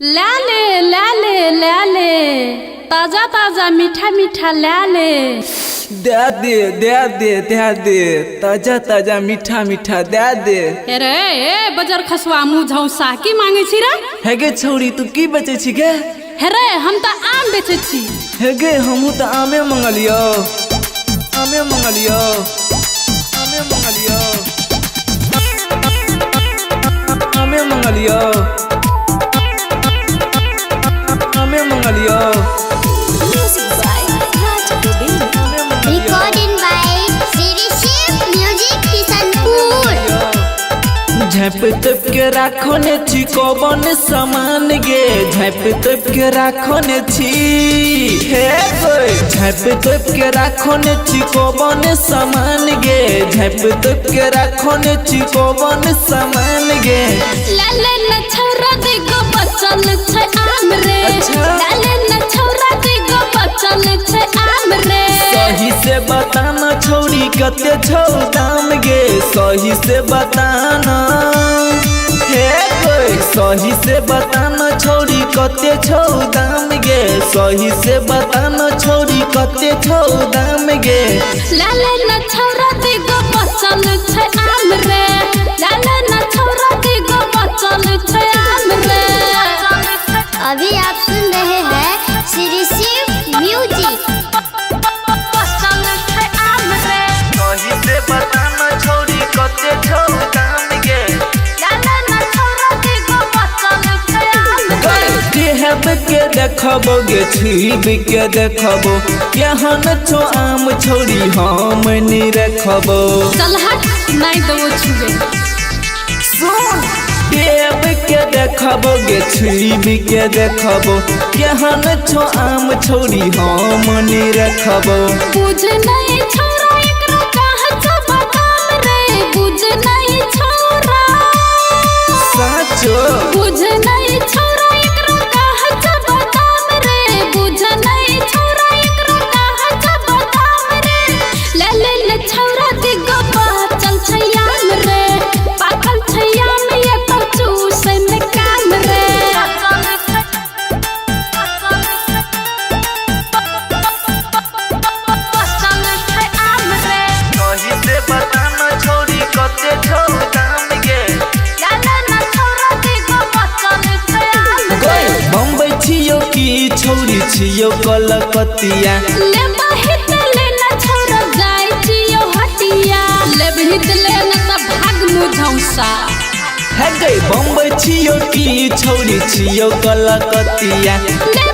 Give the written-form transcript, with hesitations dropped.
ले ताजा ताजा मीठा मीठा ले दे ताजा ताजा मीठा मीठा दे रे ए बजर खसवा मुँह झौसा की मांगे छी रे हेगे छौरी तू की बेचे छी गे रे हम तो आम बेचे छी हेगे हमहू तो आमे मंगलियो आमे मंगलियो आमे मंगलियो आमे मंगलियो आमे मंगलियो Recording by Siriship Music Kisanpur. झप तप के राखो ने छी कौन सामान गे झप तप के राखो ने छी हे झप तप के राखो ने छी कौन सामान गे झप तप के राखो ने छी कौन सामान गे लाले न छौरा दिगो बचल छै आम रे लाले न छौरा दिगो बचल छै आम रे सही से बताना छौरी कते छौ दाम गे सही से बताना हे कोई सही से बताना छौरी कते छौ दाम गे सही से बताना छौरी कते छौ दाम गे लाले न छौरा दिगो बचल छै आम रे लाले न छौरा दिगो बचल छै आम रे अभी आप सुन रहे हैं सिरिशिप म्यूजिक। बचल छै आम रे सही से बताना छौरी कते छौ दाम गे लाले न छौरा दिगो बचल छै आम रे देहब के देखबो गे छीब के देखबो केहन छो आम छौरी हम नी रखबो चल हट नहीं दो छुबे सुन देव के देखबो गे छीब के देखबो केहन छो आम छौरी हम नी रखबो बुझ नहीं छौरा एकरा कहाँ छ बताम रे बुझ नहीं छौरा साचो बुझ नहीं छौरा एकरा कहाँ छ बताम रे बुझ नहीं छौरा एकरा कहाँ छ बताम रे ले छौरा दिगो पाचल छै आम रे पाकल छै आम ये तो चूसे में काम रे पाचल छै आम रे सही से बताना छौरी कते छौ दाम गे लाले न छौरा दिगो पाचल छै आम रे बम्बई छियो की छौरी छियो कलकतिया ले बहित ले न छौरा जाय छियो हटिया ले बहित ले न त भाग मुझौसा हे गे बम्बई छियो की छौरी छियो कलकतिया ले